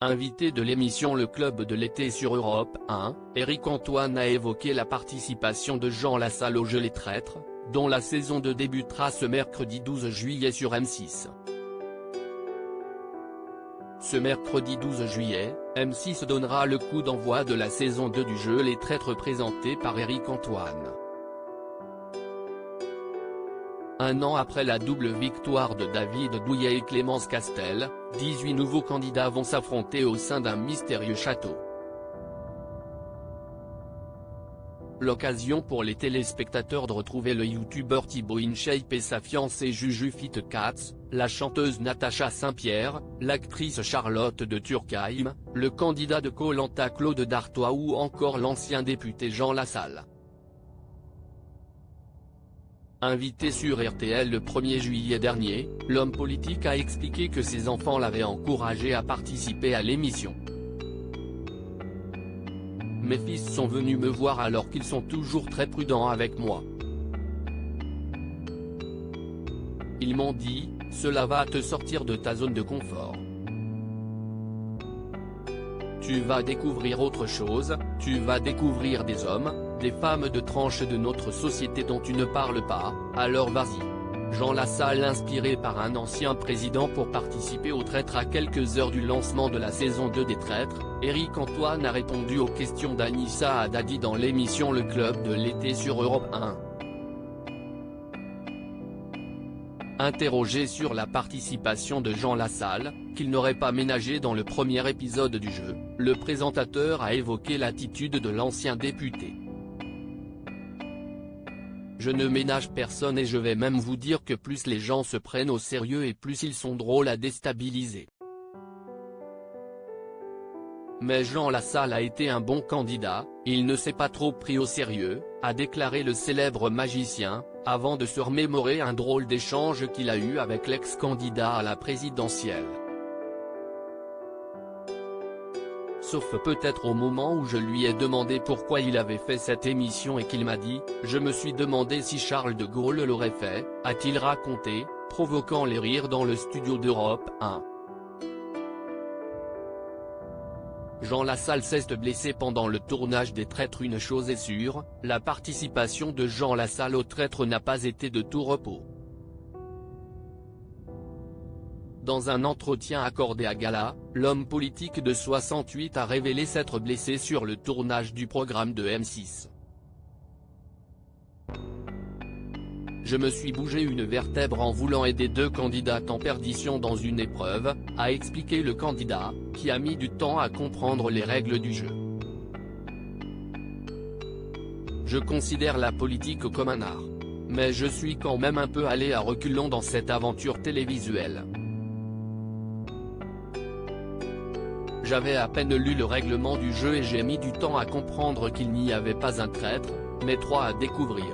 Invité de l'émission Le Club de l'été sur Europe 1, Éric Antoine a évoqué la participation de Jean Lassalle au jeu Les Traîtres, dont la saison 2 débutera ce mercredi 12 juillet sur M6. Ce mercredi 12 juillet, M6 donnera le coup d'envoi de la saison 2 du jeu Les Traîtres présenté par Éric Antoine. Un an après la double victoire de David Douillet et Clémence Castel, 18 nouveaux candidats vont s'affronter au sein d'un mystérieux château. L'occasion pour les téléspectateurs de retrouver le youtubeur Thibaut InShape et sa fiancée Juju Fit-Katz, la chanteuse Natacha Saint-Pierre, l'actrice Charlotte de Turckheim, le candidat de Koh-Lanta Claude Dartois ou encore l'ancien député Jean Lassalle. Invité sur RTL le 1er juillet dernier, l'homme politique a expliqué que ses enfants l'avaient encouragé à participer à l'émission. « Mes fils sont venus me voir alors qu'ils sont toujours très prudents avec moi. Ils m'ont dit, cela va te sortir de ta zone de confort. Tu vas découvrir autre chose, tu vas découvrir des hommes, des femmes de tranches de notre société dont tu ne parles pas, alors vas-y. » Jean Lassalle inspiré par un ancien président pour participer aux Traîtres à quelques heures du lancement de la saison 2 des Traîtres, Éric Antoine a répondu aux questions d'Anissa Haddadi dans l'émission Le Club de l'été sur Europe 1. Interrogé sur la participation de Jean Lassalle, qu'il n'aurait pas ménagé dans le premier épisode du jeu, le présentateur a évoqué l'attitude de l'ancien député. « Je ne ménage personne et je vais même vous dire que plus les gens se prennent au sérieux et plus ils sont drôles à déstabiliser. Mais Jean Lassalle a été un bon candidat, il ne s'est pas trop pris au sérieux », a déclaré le célèbre magicien, avant de se remémorer un drôle d'échange qu'il a eu avec l'ex-candidat à la présidentielle. Sauf peut-être au moment où je lui ai demandé pourquoi il avait fait cette émission et qu'il m'a dit « Je me suis demandé si Charles de Gaulle l'aurait fait », a-t-il raconté, provoquant les rires dans le studio d'Europe 1. Jean Lassalle s'est blessé pendant le tournage des Traîtres. Une chose est sûre, la participation de Jean Lassalle aux Traîtres n'a pas été de tout repos. Dans un entretien accordé à Gala, l'homme politique de 68 a révélé s'être blessé sur le tournage du programme de M6. « Je me suis bougé une vertèbre en voulant aider deux candidates en perdition dans une épreuve », a expliqué le candidat, qui a mis du temps à comprendre les règles du jeu. « Je considère la politique comme un art. Mais je suis quand même un peu allé à reculons dans cette aventure télévisuelle. J'avais à peine lu le règlement du jeu et j'ai mis du temps à comprendre qu'il n'y avait pas un traître, mais trois à découvrir.